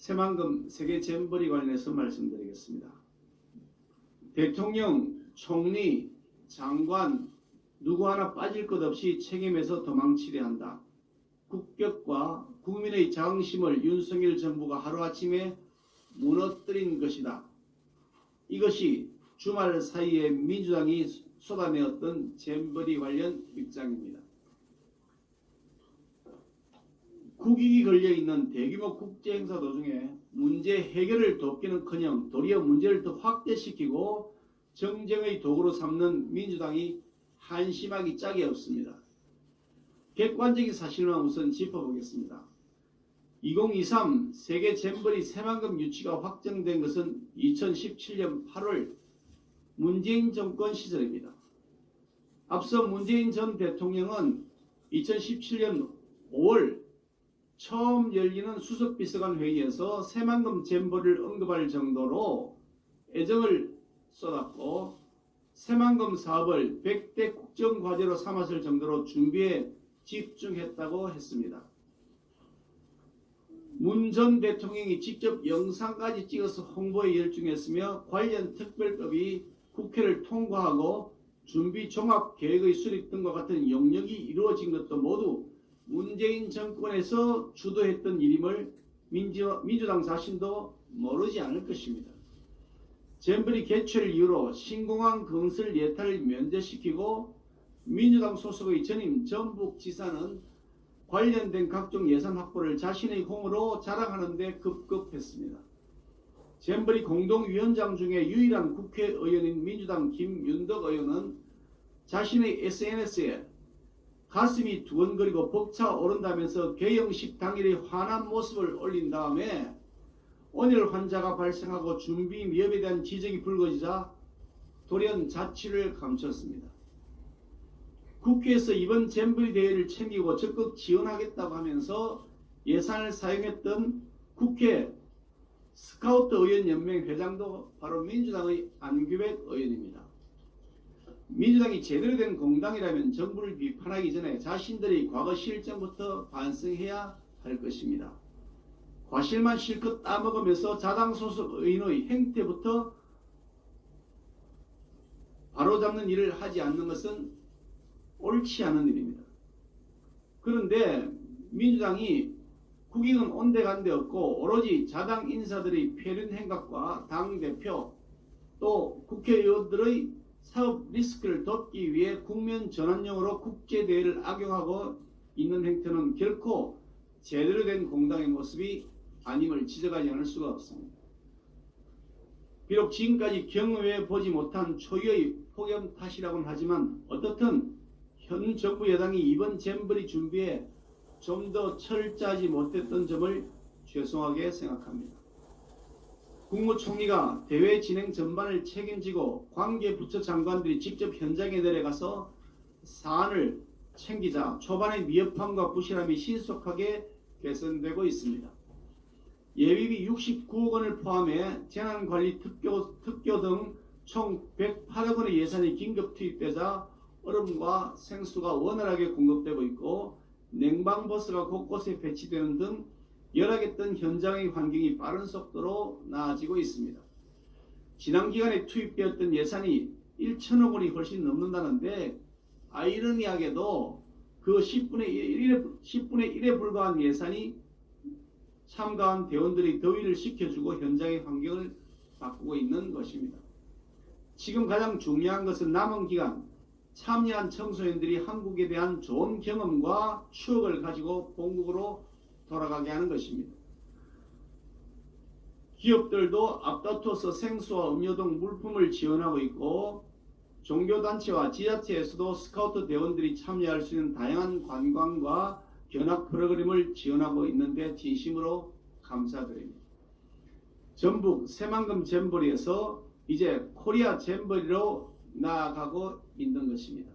새만금 세계 잼버리 관련해서 말씀드리겠습니다. 대통령, 총리, 장관 누구 하나 빠질 것 없이 책임에서 도망치려 한다. 국격과 국민의 자긍심을 윤석열 정부가 하루아침에 무너뜨린 것이다. 이것이 주말 사이에 민주당이 쏟아내었던 잼버리 관련 입장입니다. 국익이 걸려있는 대규모 국제행사 도중에 문제 해결을 돕기는커녕 도리어 문제를 더 확대시키고 정쟁의 도구로 삼는 민주당이 한심하기 짝이 없습니다. 객관적인 사실만 우선 짚어보겠습니다. 2023 세계 잼버리 새만금 유치가 확정된 것은 2017년 8월 문재인 정권 시절입니다. 앞서 문재인 전 대통령은 2017년 5월 처음 열리는 수석비서관 회의에서 새만금 잼버리를 언급할 정도로 애정을 쏟았고 새만금 사업을 100대 국정과제로 삼았을 정도로 준비에 집중했다고 했습니다. 문 전 대통령이 직접 영상까지 찍어서 홍보에 열중했으며 관련 특별법이 국회를 통과하고 준비 종합계획의 수립 등과 같은 영역이 이루어진 것도 모두 문재인 정권에서 주도했던 일임을 민주당 자신도 모르지 않을 것입니다. 잼버리 개최를 이유로 신공항 건설 예탈을 면제시키고 민주당 소속의 전임 전북지사는 관련된 각종 예산 확보를 자신의 공으로 자랑하는 데 급급했습니다. 잼버리 공동위원장 중에 유일한 국회의원인 민주당 김윤덕 의원은 자신의 SNS에 가슴이 두근거리고 벅차오른다면서 개영식 당일의 환한 모습을 올린 다음에 온열 환자가 발생하고 준비 미흡에 대한 지적이 불거지자 돌연 자취를 감췄습니다. 국회에서 이번 잼버리 대회를 챙기고 적극 지원하겠다고 하면서 예산을 사용했던 국회 스카우트 의원연맹 회장도 바로 민주당의 안규백 의원입니다. 민주당이 제대로 된 공당이라면 정부를 비판하기 전에 자신들의 과거 실정부터 반성해야 할 것입니다. 과실만 실컷 따먹으면서 자당 소속 의원의 행태부터 바로잡는 일을 하지 않는 것은 옳지 않은 일입니다. 그런데 민주당이 국익은 온데간데 없고 오로지 자당 인사들의 폐륜 행각과 당대표 또 국회의원들의 사업 리스크를 돕기 위해 국면 전환용으로 국제대회를 악용하고 있는 행태는 결코 제대로 된 공당의 모습이 아님을 지적하지 않을 수가 없습니다. 비록 지금까지 경험해 보지 못한 초유의 폭염 탓이라고는 하지만 어떻든 현 정부 여당이 이번 잼버리 준비에 좀 더 철저하지 못했던 점을 죄송하게 생각합니다. 국무총리가 대회 진행 전반을 책임지고 관계 부처 장관들이 직접 현장에 내려가서 사안을 챙기자 초반의 미흡함과 부실함이 신속하게 개선되고 있습니다. 예비비 69억 원을 포함해 재난관리 특교 등 총 108억 원의 예산이 긴급 투입되자 얼음과 생수가 원활하게 공급되고 있고 냉방버스가 곳곳에 배치되는 등 열악했던 현장의 환경이 빠른 속도로 나아지고 있습니다. 지난 기간에 투입되었던 예산이 1천억 원이 훨씬 넘는다는데 아이러니하게도 그 10분의 1에 불과한 예산이 참가한 대원들의 더위를 식혀주고 현장의 환경을 바꾸고 있는 것입니다. 지금 가장 중요한 것은 남은 기간 참여한 청소년들이 한국에 대한 좋은 경험과 추억을 가지고 본국으로 돌아가게 하는 것입니다. 기업들도 앞다퉈서 생수와 음료 등 물품을 지원하고 있고 종교단체와 지자체에서도 스카우트 대원들이 참여할 수 있는 다양한 관광과 견학 프로그램을 지원하고 있는데 진심으로 감사드립니다. 전북 새만금 잼버리에서 이제 코리아 잼버리로 나아가고 있는 것입니다.